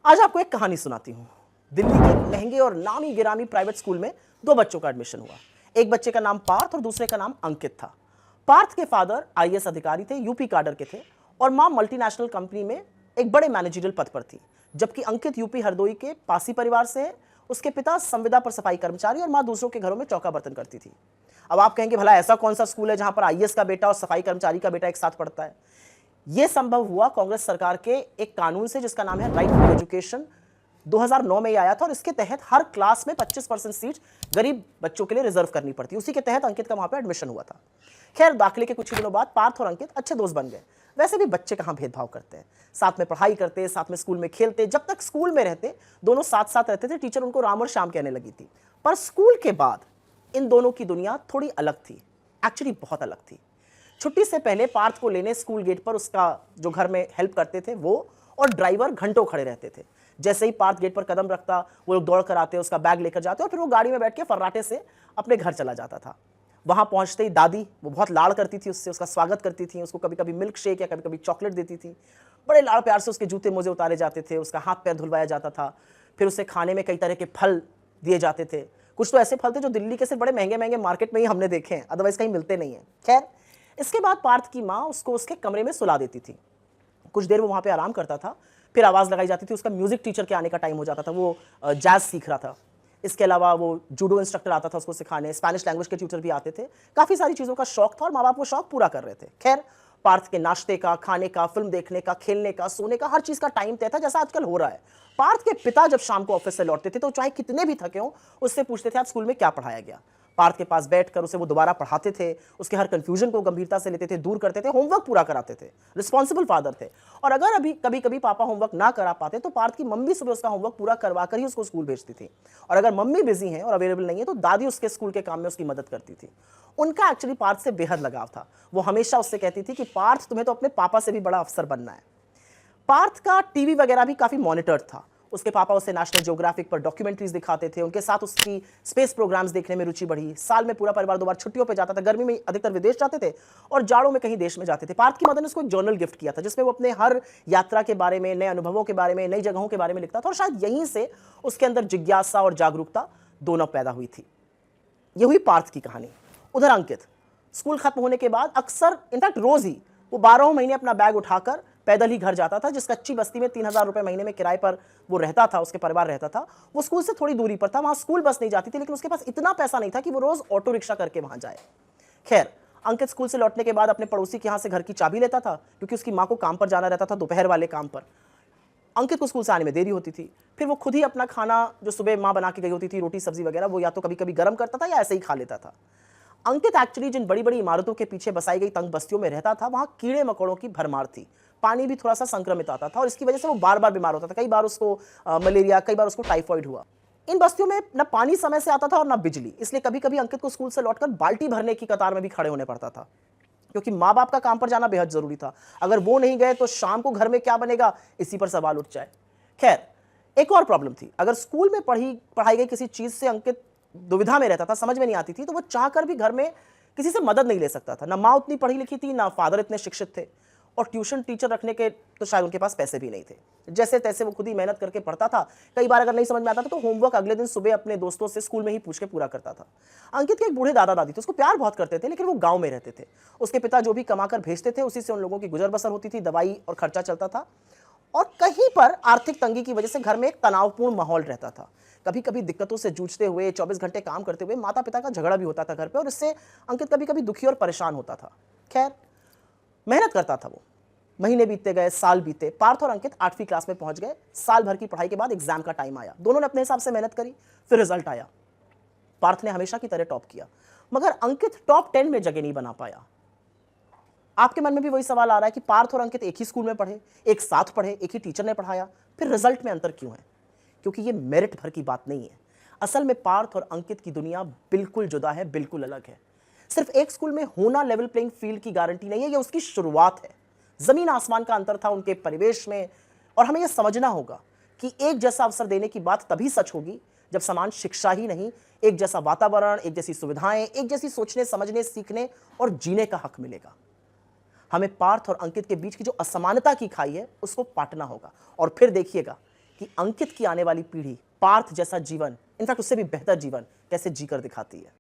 आज आपको एक कहानी सुनाती हूँ। दिल्ली के एक महंगे और नामी गिरामी प्राइवेट स्कूल में दो बच्चों का एडमिशन हुआ। एक बच्चे का नाम पार्थ और दूसरे का नाम अंकित था। पार्थ के फादर आईएएस अधिकारी थे, यूपी काडर के थे, और मां मल्टीनेशनल कंपनी में एक बड़े मैनेजरियल पद पर थी। जबकि अंकित यूपी हरदोई के पासी परिवार से है। उसके पिता संविदा पर सफाई कर्मचारी और मां दूसरों के घरों में चौका बर्तन करती थी। अब आप कहेंगे, भला ऐसा कौन सा स्कूल है जहां पर आईएएस का बेटा और सफाई कर्मचारी का बेटा एक साथ पढ़ता है? यह संभव हुआ कांग्रेस सरकार के एक कानून से जिसका नाम है राइट टू एजुकेशन। 2009 में ये आया था और इसके तहत हर क्लास में 25% सीट गरीब बच्चों के लिए रिजर्व करनी पड़ती। उसी के तहत अंकित का वहां पे एडमिशन हुआ था। खैर, दाखिले के कुछ ही दिनों बाद पार्थ और अंकित अच्छे दोस्त बन गए। वैसे भी बच्चे कहां भेदभाव करते हैं, साथ में पढ़ाई करते, साथ में स्कूल में खेलते। जब तक स्कूल में रहते दोनों साथ साथ रहते थे। टीचर उनको राम और श्याम कहने लगी थी। पर स्कूल के बाद इन दोनों की दुनिया थोड़ी अलग थी, एक्चुअली बहुत अलग थी। छुट्टी से पहले पार्थ को लेने स्कूल गेट पर उसका जो घर में हेल्प करते थे वो और ड्राइवर घंटों खड़े रहते थे। जैसे ही पार्थ गेट पर कदम रखता, वो लोग दौड़ कर आते, उसका बैग लेकर जाते और फिर वो गाड़ी में बैठ के फर्राटे से अपने घर चला जाता था। वहां पहुंचते ही दादी, वो बहुत लाड़ करती थी उससे, उसका स्वागत करती थी, उसको कभी कभी मिल्क शेक या कभी कभी चॉकलेट देती थी। बड़े लाड़ प्यार से उसके जूते मोजे उतारे जाते थे, उसका हाथ पैर धुलवाया जाता था। फिर उसे खाने में कई तरह के फल दिए जाते थे। कुछ तो ऐसे फल थे जो दिल्ली के सिर्फ बड़े महंगे महंगे मार्केट में ही हमने देखे हैं, अदरवाइज कहीं मिलते नहीं है। खैर, इसके बाद पार्थ की माँ उसको उसके कमरे में सुला देती थी। कुछ देर वो वहाँ पे आराम करता था, फिर आवाज़ लगाई जाती थी। उसका म्यूजिक टीचर के आने का टाइम हो जाता था, वो जैज सीख रहा था। इसके अलावा वो जूडो इंस्ट्रक्टर आता था उसको सिखाने, स्पेनिश लैंग्वेज के ट्यूटर भी आते थे। काफ़ी सारी चीज़ों का शौक था और माँ बाप वो शौक पूरा कर रहे थे। खैर, पार्थ के नाश्ते का, खाने का, फिल्म देखने का, खेलने का, सोने का, हर चीज़ का टाइम तय था, जैसा आजकल हो रहा है। पार्थ के पिता जब शाम को ऑफिस से लौटते थे तो चाहे कितने भी थके हों, उससे पूछते थे आज स्कूल में क्या पढ़ाया गया। पार्थ के पास बैठकर उसे वो दोबारा पढ़ाते थे, उसके हर कंफ्यूजन को गंभीरता से लेते थे, दूर करते थे, होमवर्क पूरा कराते थे। रिस्पॉन्सिबल फादर थे। और अगर अभी कभी कभी पापा होमवर्क ना करा पाते तो पार्थ की मम्मी सुबह उसका होमवर्क पूरा करवा कर ही उसको स्कूल भेजती थी। और अगर मम्मी बिजी हैं और अवेलेबल नहीं है तो दादी उसके स्कूल के काम में उसकी मदद करती थी। उनका एक्चुअली पार्थ से बेहद लगाव था। वो हमेशा उससे कहती थी कि पार्थ, तुम्हें तो अपने पापा से भी बड़ा अफसर बनना है। पार्थ का टीवी वगैरह भी काफी मॉनिटर्ड था। उसके पापा उसे नेशनल ज्योग्राफिक पर डॉक्यूमेंट्रीज दिखाते थे। उनके साथ उसकी स्पेस प्रोग्राम्स देखने में रुचि बढ़ी। साल में पूरा परिवार 2 बार छुट्टियों पे जाता था। गर्मी में अधिकतर विदेश जाते थे और जाड़ों में कहीं देश में जाते थे। पार्थ की मदर ने उसको एक जर्नल गिफ्ट किया था जिसमें वो अपने हर यात्रा के बारे में, नए अनुभवों के बारे में, नई जगहों के बारे में लिखता था। और शायद यहीं से उसके अंदर जिज्ञासा और जागरूकता दोनों पैदा हुई थी। ये हुई पार्थ की कहानी। उधर अंकित स्कूल खत्म होने के बाद अक्सर, इनफैक्ट रोज ही, वो 12 महीने अपना बैग उठाकर पैदल ही घर जाता था। जिस कच्ची बस्ती में 3000 रुपए महीने में किराए पर वो रहता था, उसके परिवार रहता था, वो स्कूल से थोड़ी दूरी पर था। वहां स्कूल बस नहीं जाती थी, लेकिन उसके पास इतना पैसा नहीं था कि वो रोज ऑटो रिक्शा करके वहां जाए। खैर, अंकित स्कूल से लौटने के बाद अपने पड़ोसी के यहाँ से घर की चाबी लेता था, क्योंकि उसकी माँ को काम पर जाना रहता था, दोपहर वाले काम पर। अंकित को स्कूल से आने में देरी होती थी। फिर वो खुद ही अपना खाना, जो सुबह माँ बना के गई होती थी, रोटी सब्जी वगैरह, वो या तो कभी कभी गर्म करता था या ऐसे ही खा लेता था। अंकित एक्चुअली जिन बड़ी बड़ी इमारतों के पीछे बसाई गई तंग बस्तियों में रहता था, वहां कीड़े मकोड़ों की भरमार थी। पानी भी थोड़ा सा संक्रमित आता था और इसकी वजह से वो बार बार बीमार होता था। कई बार उसको मलेरिया, कई बार उसको टाइफॉइड हुआ। इन बस्तियों में न पानी समय से आता था और न बिजली, इसलिए कभी कभी अंकित को स्कूल से लौटकर बाल्टी भरने की कतार में भी खड़े होने पड़ता था, क्योंकि माँ बाप का काम पर जाना बेहद जरूरी था। अगर वो नहीं गए तो शाम को घर में क्या बनेगा, इसी पर सवाल उठ जाए। खैर, एक और प्रॉब्लम थी। अगर स्कूल में पढ़ाई गई किसी चीज से अंकित दुविधा में रहता था, समझ में नहीं आती थी, तो वो चाहकर भी घर में किसी से मदद नहीं ले सकता था। ना माँ उतनी पढ़ी लिखी थी, ना फादर इतने शिक्षित थे, और ट्यूशन टीचर रखने के तो शायद उनके पास पैसे भी नहीं थे। जैसे तैसे वो खुद ही मेहनत करके पढ़ता था। कई बार अगर नहीं समझ में आता था तो होमवर्क अगले दिन सुबह अपने दोस्तों से स्कूल में ही पूछ के पूरा करता था। अंकित के एक बूढ़े दादा दादी थे, उसको प्यार बहुत करते थे, लेकिन वो गांव में रहते थे। उसके पिता जो भी कमाकर भेजते थे उसी से उन लोगों की गुजर बसर होती थी, दवाई और खर्चा चलता था। और कहीं पर आर्थिक तंगी की वजह से घर में एक तनावपूर्ण माहौल रहता था। कभी कभी दिक्कतों से जूझते हुए 24 घंटे काम करते हुए माता पिता का झगड़ा भी होता था घर पे, और इससे अंकित कभी कभी दुखी और परेशान होता था। खैर, मेहनत करता था वो। महीने बीतते गए, साल बीते। पार्थ और अंकित 8वीं क्लास में पहुंच गए। साल भर की पढ़ाई के बाद एग्जाम का टाइम आया। दोनों ने अपने हिसाब से मेहनत करी, फिर रिजल्ट आया। पार्थ ने हमेशा की तरह टॉप किया, मगर अंकित टॉप 10 में जगह नहीं बना पाया। आपके मन में भी वही सवाल आ रहा है कि पार्थ और अंकित एक ही स्कूल में पढ़े, एक साथ पढ़े, एक ही टीचर ने पढ़ाया, फिर रिजल्ट में अंतर क्यों है? क्योंकि ये मेरिट भर की बात नहीं है। असल में पार्थ और अंकित की दुनिया बिल्कुल जुदा है, बिल्कुल अलग है। सिर्फ एक स्कूल में होना लेवल प्लेइंग फील्ड की गारंटी नहीं है, ये उसकी शुरुआत है। जमीन आसमान का अंतर था उनके परिवेश में, और हमें यह समझना होगा कि एक जैसा अवसर देने की बात तभी सच होगी जब समान शिक्षा ही नहीं, एक जैसा वातावरण, एक जैसी सुविधाएं, एक जैसी सोचने, समझने, सीखने और जीने का हक मिलेगा। हमें पार्थ और अंकित के बीच की जो असमानता की खाई है उसको पाटना होगा, और फिर देखिएगा कि अंकित की आने वाली पीढ़ी पार्थ जैसा जीवन, इनफैक्ट उससे भी बेहतर जीवन कैसे जीकर दिखाती है।